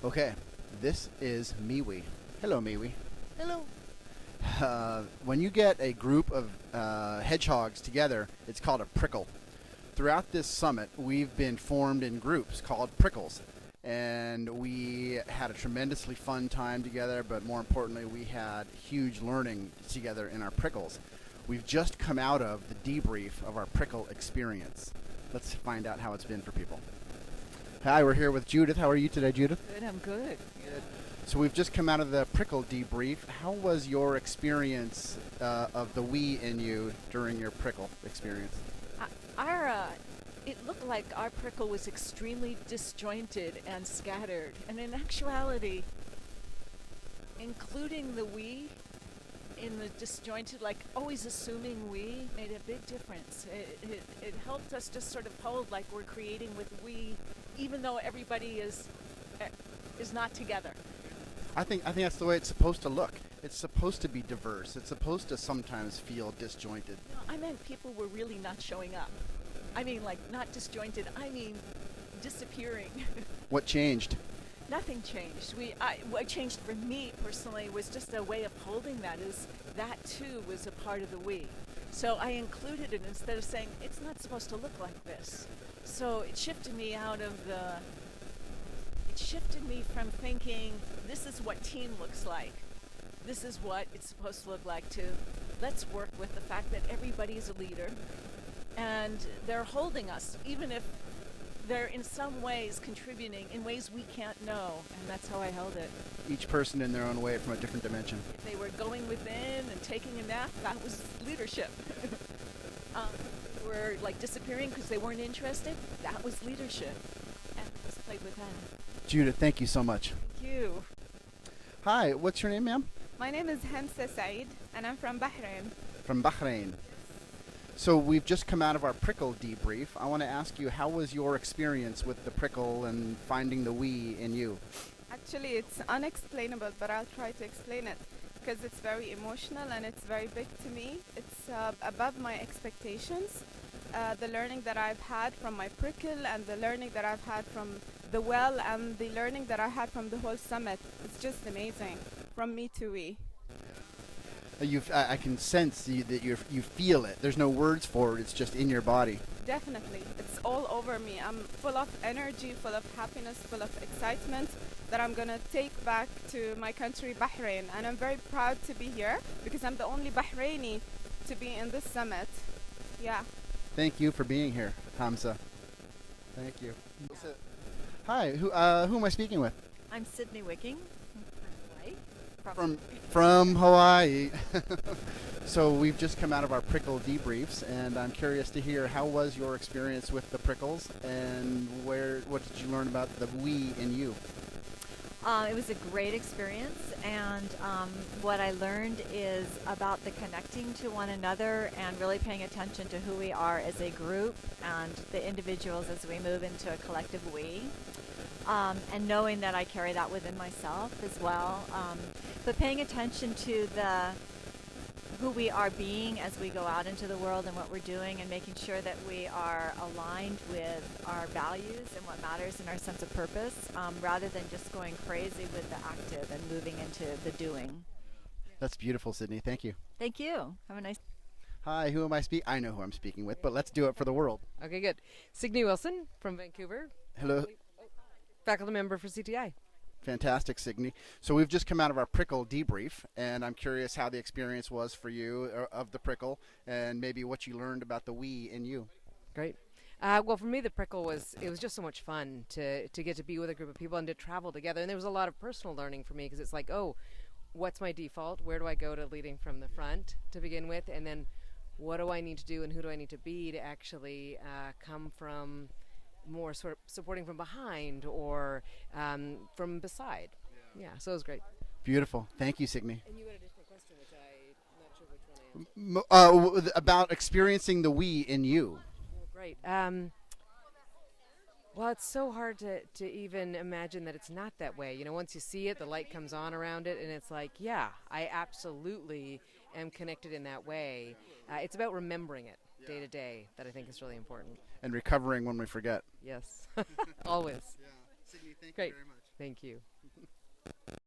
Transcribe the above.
Okay, this is MeWe. Hello, MeWe. Hello. When you get a group of hedgehogs together, it's called a prickle. Throughout this summit, we've been formed in groups called prickles. And we had a tremendously fun time together, but more importantly, we had huge learning together in our prickles. We've just come out of the debrief of our prickle experience. Let's find out how it's been for people. Hi, we're here with Judith. How are you today, Judith? Good, I'm good. Good. So we've just come out of the prickle debrief. How was your experience of the we in you during your prickle experience? It looked like our prickle was extremely disjointed and scattered. And in actuality, including the we in the disjointed, like always assuming we, made a big difference. It helped us just sort of hold like we're creating with we, even though everybody is not together. I think that's the way it's supposed to look. It's supposed to be diverse. It's supposed to sometimes feel disjointed. No, I meant people were really not showing up. I mean, like, not disjointed. I mean, disappearing. What changed? Nothing changed. What changed for me personally was just a way of holding that. Is that too was a part of the we. So I included it instead of saying it's not supposed to look like this. So it shifted me out of the. It shifted me from thinking this is what team looks like. This is what it's supposed to look like to let's work with the fact that everybody is a leader and they're holding us, even if they're in some ways contributing in ways we can't know, and that's how I held it. Each person in their own way from a different dimension. If they were going within and taking a nap, that was leadership. Were like disappearing because they weren't interested, that was leadership. And I just played with that. Judith, thank you so much. Thank you. Hi, what's your name, ma'am? My name is Hamza Said, and I'm from Bahrain. From Bahrain. So we've just come out of our prickle debrief. I want to ask you, how was your experience with the prickle and finding the we in you? Actually, it's unexplainable, but I'll try to explain it because it's very emotional and it's very big to me. It's above my expectations. The learning that I've had from my prickle and the learning that I've had from the well and the learning that I had from the whole summit, it's just amazing. From me to we. I can sense that you feel it. There's no words for it. It's just in your body. Definitely. It's all over me. I'm full of energy, full of happiness, full of excitement that I'm going to take back to my country, Bahrain. And I'm very proud to be here because I'm the only Bahraini to be in this summit. Yeah. Thank you for being here, Hamza. Thank you. Hi, who am I speaking with? I'm Sydney Wicking from Hawaii. So we've just come out of our prickle debriefs, and I'm curious to hear how was your experience with the prickles, and what did you learn about the we in you? It was a great experience, and what I learned is about the connecting to one another and really paying attention to who we are as a group and the individuals as we move into a collective we. And knowing that I carry that within myself as well. But paying attention to who we are being as we go out into the world and what we're doing, and making sure that we are aligned with our values and what matters and our sense of purpose, rather than just going crazy with the active and moving into the doing. That's beautiful, Sydney. Thank you. Thank you. Have a nice. Hi, who am I speaking? I know who I'm speaking with, but let's do it for the world. Okay, good. Signe Wilson from Vancouver. Hello. Faculty member for CTI. Fantastic, Signe. So we've just come out of our prickle debrief, and I'm curious how the experience was for you of the prickle, and maybe what you learned about the we in you. Great. Well, for me, the prickle was just so much fun to get to be with a group of people and to travel together. And there was a lot of personal learning for me because it's like, oh, what's my default? Where do I go to leading from the front to begin with? And then what do I need to do and who do I need to be to actually come from more sort of supporting from behind or from beside. Yeah, so it was great. Beautiful. Thank you, Signe. And you had a different question, which I'm not sure which one I answered. About experiencing the we in you. Oh, great. Well, it's so hard to even imagine that it's not that way. You know, once you see it, the light comes on around it, and it's like, yeah, I absolutely am connected in that way. It's about remembering it day to day that I think is really important. And recovering when we forget. Yes, always. Yeah. Sydney, thank Great. you very much. Thank you.